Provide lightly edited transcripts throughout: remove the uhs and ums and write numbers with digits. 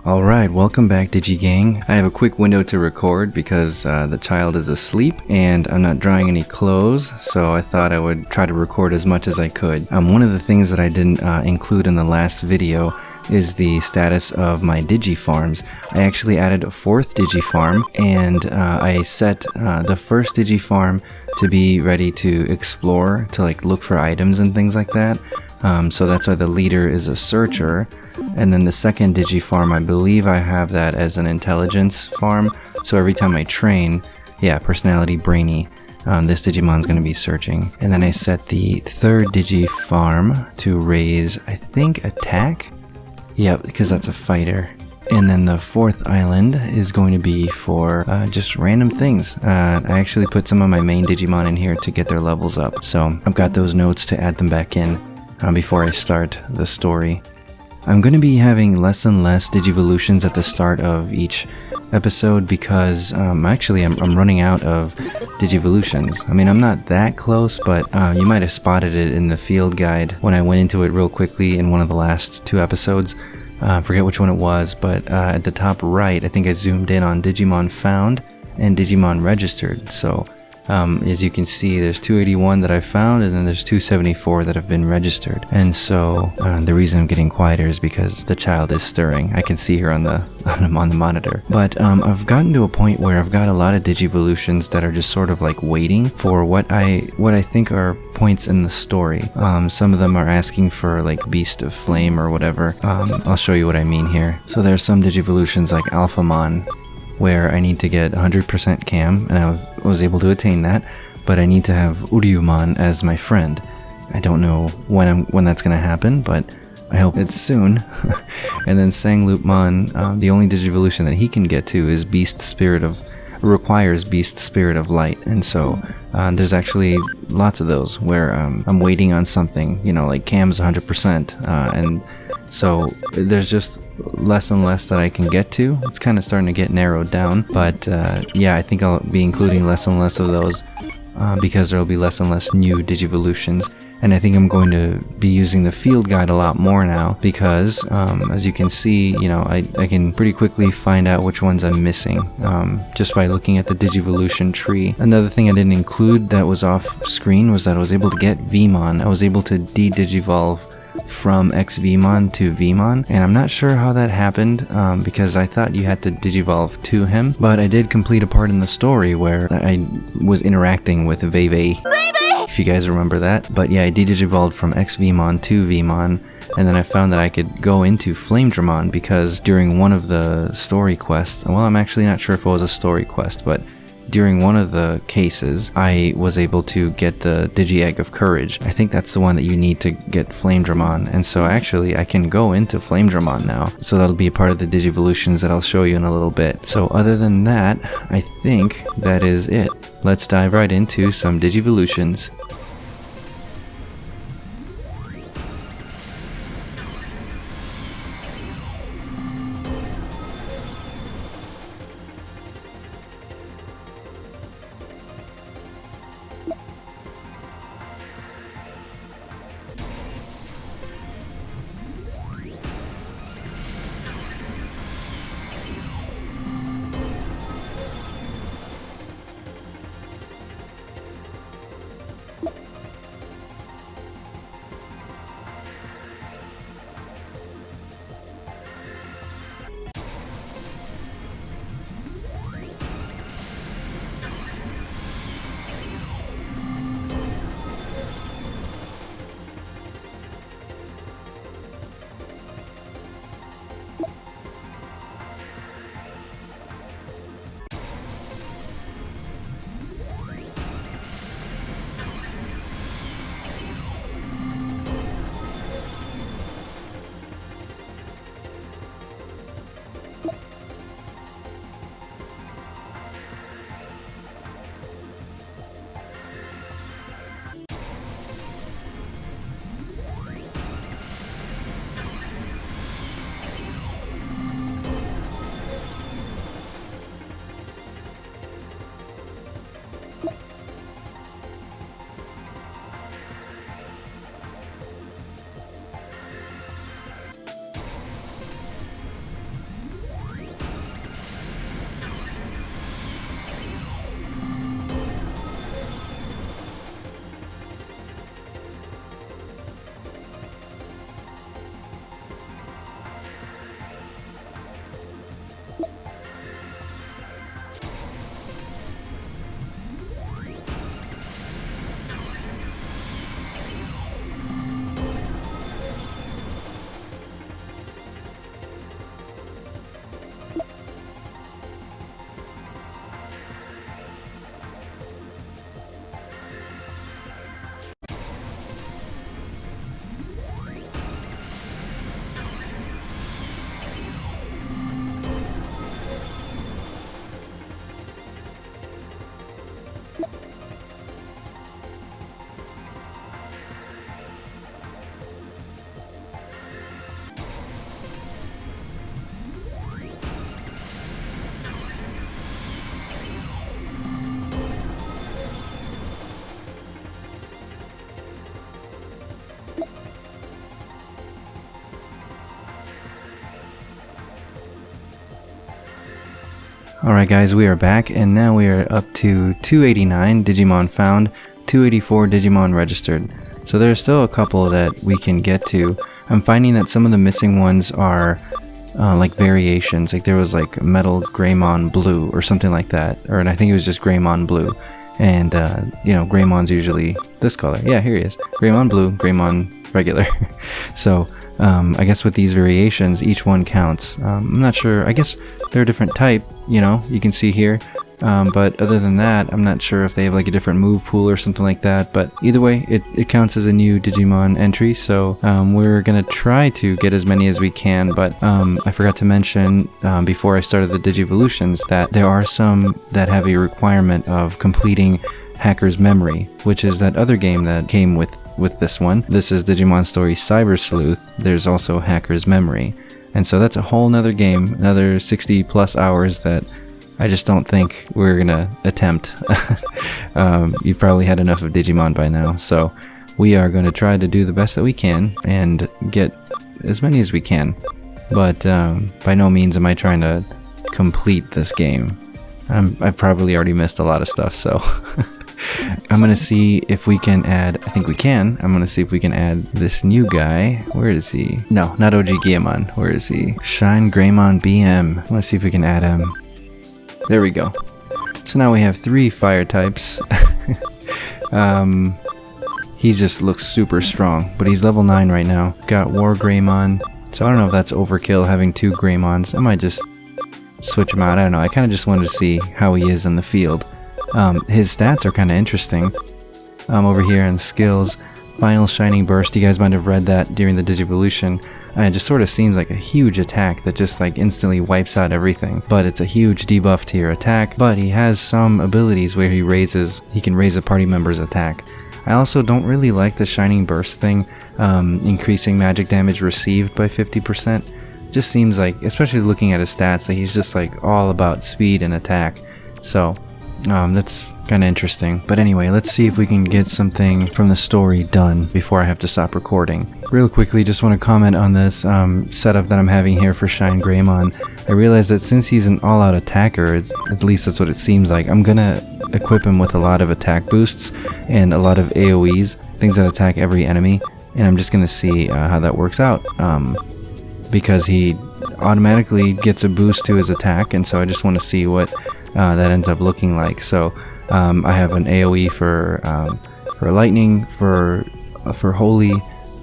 Alright, welcome back DigiGang. I have a quick window to record because the child is asleep and I'm not drying any clothes, so I thought I would try to record as much as I could. One of the things that I didn't include in the last video is the status of my Digifarms. I actually added a fourth Digifarm and I set the first Digifarm to be ready to explore, to like look for items and things like that. So that's why the leader is a searcher. And then the second Digifarm, I believe I have that as an intelligence farm. So every time I train, yeah, personality brainy, this Digimon's going to be searching. And then I set the third Digifarm to raise, I think, attack. Yep, because that's a fighter. And then the fourth island is going to be for just random things. I actually put some of my main Digimon in here to get their levels up. So I've got those notes to add them back in before I start the story. I'm going to be having less and less Digivolutions at the start of each episode because I'm running out of Digivolutions. I mean, I'm not that close, but you might have spotted it in the field guide when I went into it real quickly in one of the last two episodes. I forget which one it was, but at the top right, I think I zoomed in on Digimon found and Digimon registered. So as you can see, there's 281 that I found, and then there's 274 that have been registered. And so the reason I'm getting quieter is because the child is stirring. I can see her on the monitor. But I've gotten to a point where I've got a lot of Digivolutions that are just sort of like waiting for what I think are points in the story. Some of them are asking for like Beast of Flame or whatever. I'll show you what I mean here. So there's some Digivolutions like Alphamon, where I need to get 100% cam, and I was able to attain that, but I need to have Uryumon as my friend. I don't know when that's going to happen, but I hope it's soon. And then Sanglupmon, the only Digivolution that he can get to is requires Beast Spirit of Light, and so there's actually lots of those where I'm waiting on something, you know, like cam's 100%, and so there's just less and less that I can get to. It's kind of starting to get narrowed down, but yeah, I think I'll be including less and less of those because there'll be less and less new Digivolutions. And I think I'm going to be using the field guide a lot more now because, as you can see, you know, I can pretty quickly find out which ones I'm missing just by looking at the Digivolution tree. Another thing I didn't include that was off screen was that I was able to get Vmon. I was able to de-Digivolve from XVmon to Vmon, and I'm not sure how that happened because I thought you had to Digivolve to him, but I did complete a part in the story where I was interacting with Veve, if you guys remember that. But yeah, I de-Digivolved from XVmon to Vmon, and then I found that I could go into Flamedramon because during one of the story quests, well, I'm actually not sure if it was a story quest, but during one of the cases, I was able to get the Digi-Egg of Courage. I think that's the one that you need to get Flamedramon, and so actually I can go into Flamedramon now. So that'll be a part of the Digivolutions that I'll show you in a little bit. So other than that, I think that is it. Let's dive right into some Digivolutions. Alright guys, we are back, and now we are up to 289 Digimon found, 284 Digimon registered. So there are still a couple that we can get to. I'm finding that some of the missing ones are like variations. Like there was like Metal Greymon Blue or something like that. And I think it was just Greymon Blue. And, you know, Greymon's usually this color. Yeah, here he is. Greymon Blue, Greymon regular. So, I guess with these variations, each one counts. I'm not sure. I guess they're a different type, you know, you can see here. But other than that, I'm not sure if they have like a different move pool or something like that. But either way, it counts as a new Digimon entry. So we're going to try to get as many as we can. But I forgot to mention before I started the Digivolutions that there are some that have a requirement of completing Hacker's Memory, which is that other game that came with this one. This is Digimon Story Cyber Sleuth. There's also Hacker's Memory. And so that's a whole nother game, another 60 plus hours that I just don't think we're gonna attempt. You probably had enough of Digimon by now, so we are going to try to do the best that we can and get as many as we can. But by no means am I trying to complete this game. I've probably already missed a lot of stuff, so I'm gonna see if we can add, I think we can, I'm gonna see if we can add this new guy. Where is he? No, not OG Guillemon. Where is he? Shine Greymon BM. I wanna see if we can add him. There we go. So now we have 3 fire types. He just looks super strong, but he's level 9 right now. Got War Greymon, so I don't know if that's overkill having 2 Greymons. I might just switch him out, I don't know. I kind of just wanted to see how he is in the field. His stats are kind of interesting. Over here in skills, Final Shining Burst, you guys might have read that during the Digivolution. It just sort of seems like a huge attack that just like instantly wipes out everything. But it's a huge debuff to your attack, but he has some abilities where he can raise a party member's attack. I also don't really like the Shining Burst thing, increasing magic damage received by 50%. Just seems like, especially looking at his stats, that he's just like all about speed and attack. So that's kind of interesting. But anyway, let's see if we can get something from the story done before I have to stop recording. Real quickly, just want to comment on this setup that I'm having here for Shine Greymon. I realized that since he's an all-out attacker, at least that's what it seems like, I'm gonna equip him with a lot of attack boosts and a lot of AoEs, things that attack every enemy, and I'm just gonna see how that works out. Because he automatically gets a boost to his attack, and so I just want to see what that ends up looking like. So I have an AoE for lightning, for holy,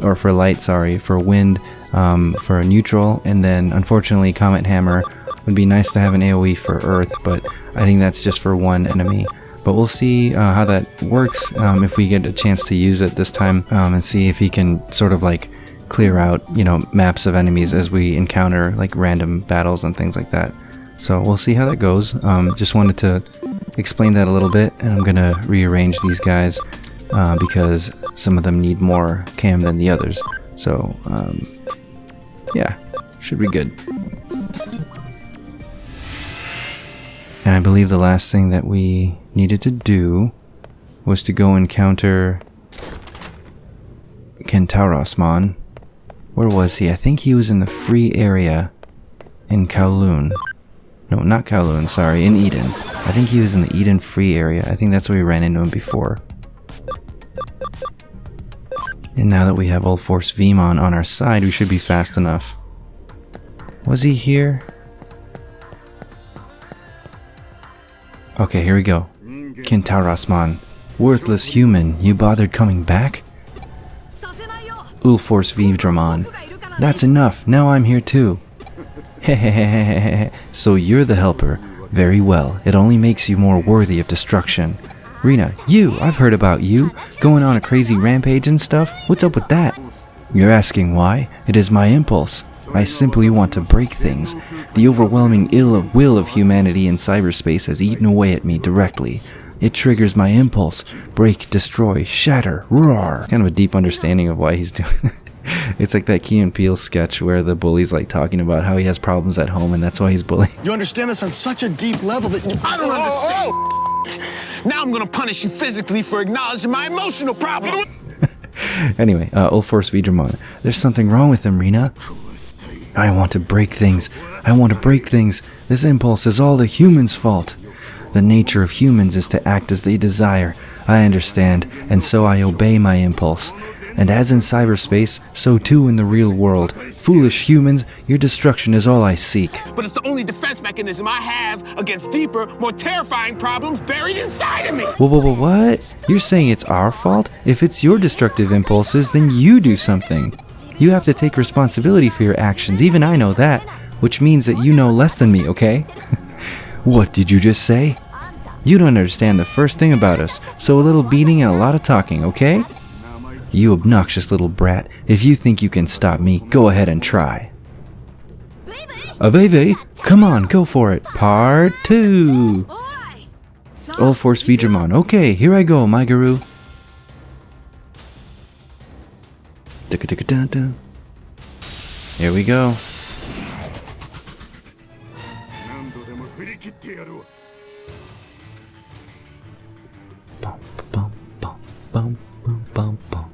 or for light, sorry, for wind, for neutral, and then unfortunately Comet Hammer would be nice to have an AoE for earth, but I think that's just for one enemy. But we'll see how that works if we get a chance to use it this time, and see if he can sort of like clear out, you know, maps of enemies as we encounter like random battles and things like that. So we'll see how that goes. Just wanted to explain that a little bit, and I'm gonna rearrange these guys because some of them need more cam than the others. So yeah, should be good. And I believe the last thing that we needed to do was to go encounter Kentaurosmon. Where was he? I think he was in the free area in Kowloon. No, not Kowloon, sorry, in Eden. I think he was in the Eden free area. I think that's where we ran into him before. And now that we have All Force Vmon on our side, we should be fast enough. Was he here? Okay, here we go. Kentaurosmon. Worthless human, you bothered coming back? Ulforce Vdramon. That's enough, now I'm here too. Hehehehehe, so you're the helper. Very well, it only makes you more worthy of destruction. Rina, I've heard about you, going on a crazy rampage and stuff. What's up with that? You're asking why? It is my impulse. I simply want to break things. The overwhelming ill will of humanity in cyberspace has eaten away at me directly. It triggers my impulse. Break, destroy, shatter, roar. Kind of a deep understanding of why he's doing it. It's like that Key and Peele sketch where the bully's like talking about how he has problems at home and that's why he's bullying. You understand this on such a deep level that I don't understand. Now I'm gonna punish you physically for acknowledging my emotional problem. Anyway, Ulforce Vdramon. There's something wrong with him, Rina. I want to break things. I want to break things. This impulse is all the humans' fault. The nature of humans is to act as they desire. I understand, and so I obey my impulse. And as in cyberspace, so too in the real world. Foolish humans, your destruction is all I seek. But it's the only defense mechanism I have against deeper, more terrifying problems buried inside of me. What? You're saying it's our fault? If it's your destructive impulses, then you do something. You have to take responsibility for your actions, even I know that, which means that you know less than me, okay? What did you just say? You don't understand the first thing about us, so a little beating and a lot of talking, okay? You obnoxious little brat, if you think you can stop me, go ahead and try. Aveve, come on, go for it. Part 2. All Force Digimon. Okay, here I go, my guru. Here we go. Bum, bum, bum, bum, bum, bum, bum.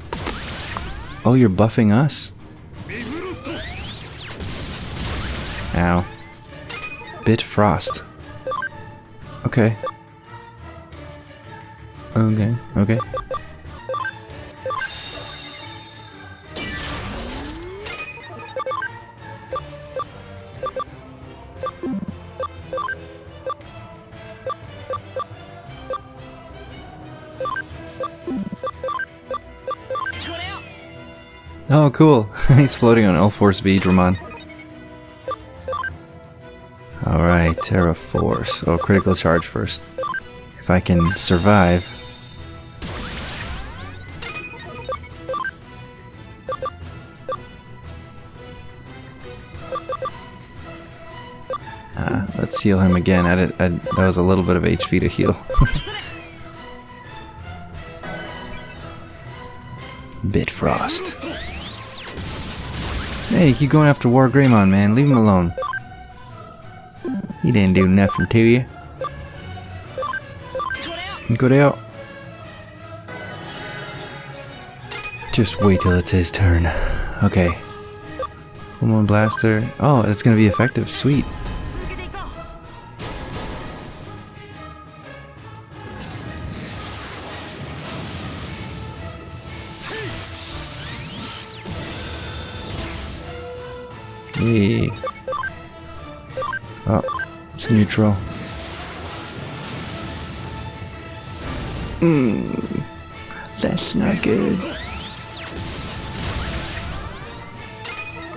Oh, you're buffing us? Ow. Bit Frost. Okay. Okay. Oh, cool. He's floating on L Force V, Dramon. Alright, Terra Force. Oh, critical charge first. If I can survive. Let's heal him again. That was a little bit of HP to heal. Bitfrost. Hey, you keep going after War Greymon, man. Leave him alone. He didn't do nothing to you. Good out. Just wait till it's his turn. Okay. Full Moon Blaster. Oh, it's gonna be effective. Sweet. Yay. Oh, it's neutral. That's not good.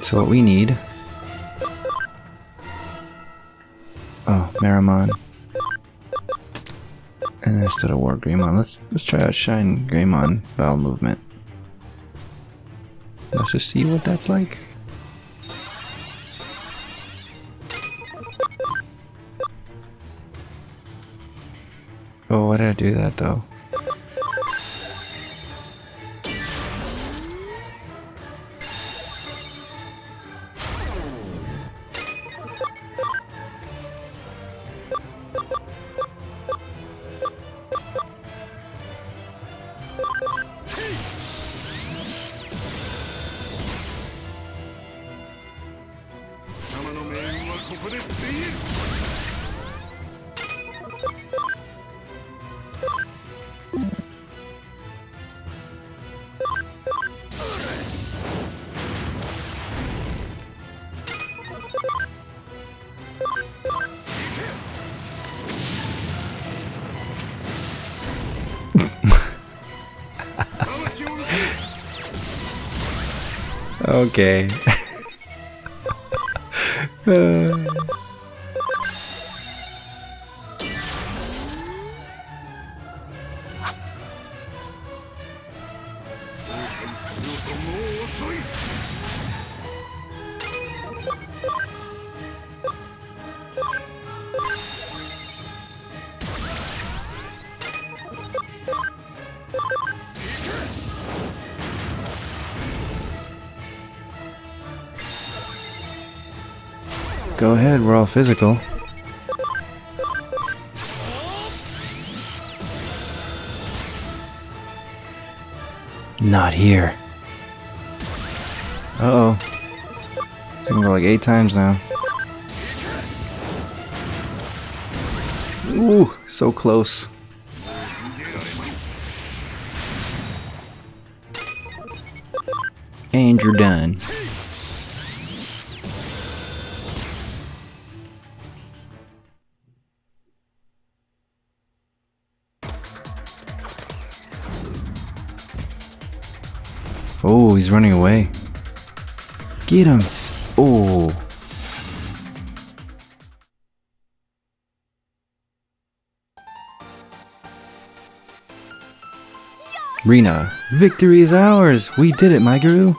So what we need... Oh, Marimon. And instead of War Greymon, let's try out Shine Greymon Bowel Movement. Let's just see what that's like. Oh, why did I do that though? Okay. Go ahead, we're all physical. Not here. Uh-oh. Is gonna go like 8 times now. Ooh, so close. And you're done. Oh, he's running away. Get him! Oh. Rina, victory is ours! We did it, my guru!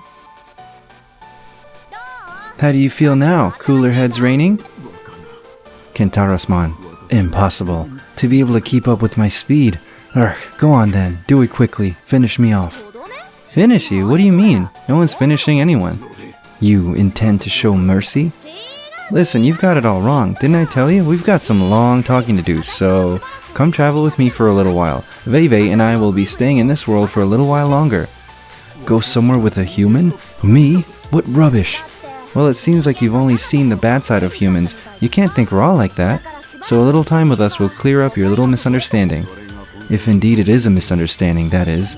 How do you feel now? Cooler heads reigning? Kentaros-mon, impossible. To be able to keep up with my speed. Urgh, go on then. Do it quickly. Finish me off. Finish you? What do you mean? No one's finishing anyone. You intend to show mercy? Listen, you've got it all wrong. Didn't I tell you? We've got some long talking to do, so come travel with me for a little while. Veve and I will be staying in this world for a little while longer. Go somewhere with a human? Me? What rubbish! Well, it seems like you've only seen the bad side of humans. You can't think we're all like that. So a little time with us will clear up your little misunderstanding. If indeed it is a misunderstanding, that is.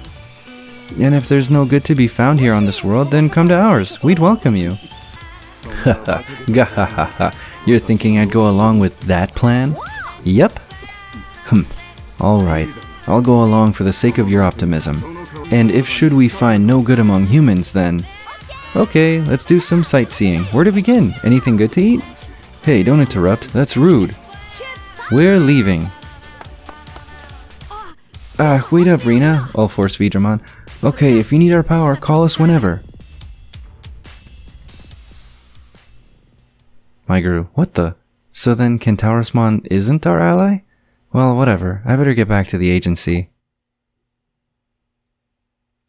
And if there's no good to be found here on this world, then come to ours. We'd welcome you. Haha, gahahaha. You're thinking I'd go along with that plan? Yep. Alright. I'll go along for the sake of your optimism. And if should we find no good among humans, then... Okay, let's do some sightseeing. Where to begin? Anything good to eat? Hey, don't interrupt. That's rude. We're leaving. Wait up, Rina. All force Vidramon. Okay, if you need our power, call us whenever. My guru, what the? So then Kentaurosmon isn't our ally? Well, whatever. I better get back to the agency.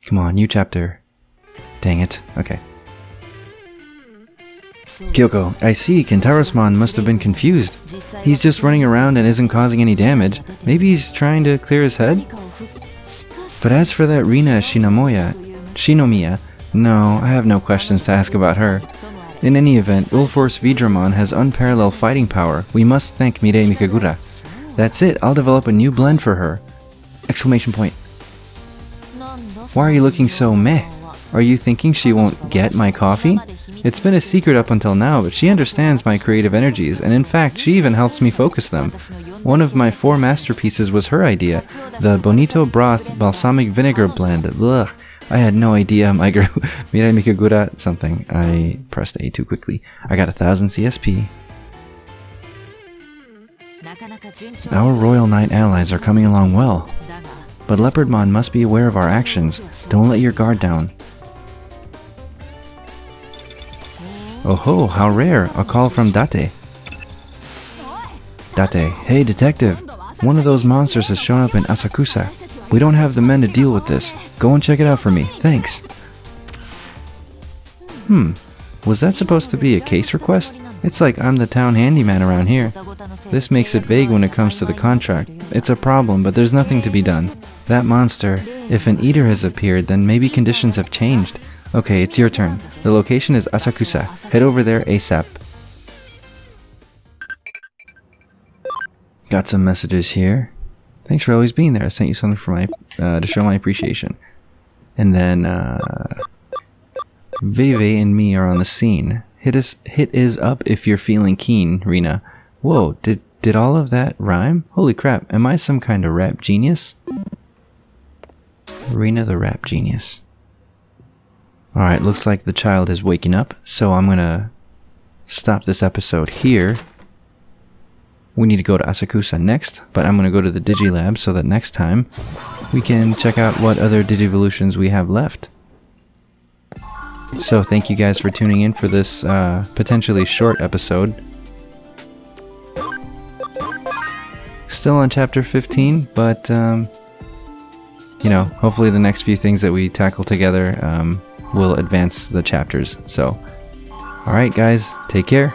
Come on, new chapter. Dang it. Okay. Kyoko, I see. Kentaurosmon must have been confused. He's just running around and isn't causing any damage. Maybe he's trying to clear his head? But as for that Rina Shinomiya, no, I have no questions to ask about her. In any event, Ulforce Vidramon has unparalleled fighting power. We must thank Mirei Mikagura. That's it, I'll develop a new blend for her. Exclamation point. Why are you looking so meh? Are you thinking she won't get my coffee? It's been a secret up until now, but she understands my creative energies, and in fact, she even helps me focus them. One of my 4 masterpieces was her idea, the Bonito Broth Balsamic Vinegar Blend. Ugh, I had no idea my guru, Mirei Mikagura, something. I pressed A too quickly. I got 1000 CSP. Our Royal Knight allies are coming along well, but Leopardmon must be aware of our actions. Don't let your guard down. Oh ho, how rare, a call from Date. Date, hey detective, one of those monsters has shown up in Asakusa. We don't have the men to deal with this. Go and check it out for me, thanks. Was that supposed to be a case request? It's like I'm the town handyman around here. This makes it vague when it comes to the contract. It's a problem, but there's nothing to be done. That monster, if an eater has appeared, then maybe conditions have changed. Okay, it's your turn. The location is Asakusa. Head over there ASAP. Got some messages here. Thanks for always being there. I sent you something for my to show my appreciation. And then Veve and me are on the scene. Hit is up if you're feeling keen, Rina. Whoa, did all of that rhyme? Holy crap, am I some kind of rap genius? Rina the rap genius. Alright, looks like the child is waking up, so I'm gonna stop this episode here. We need to go to Asakusa next, but I'm gonna go to the Digilab so that next time we can check out what other Digivolutions we have left. So thank you guys for tuning in for this potentially short episode. Still on chapter 15, but you know, hopefully the next few things that we tackle together will advance the chapters. So, alright guys, take care.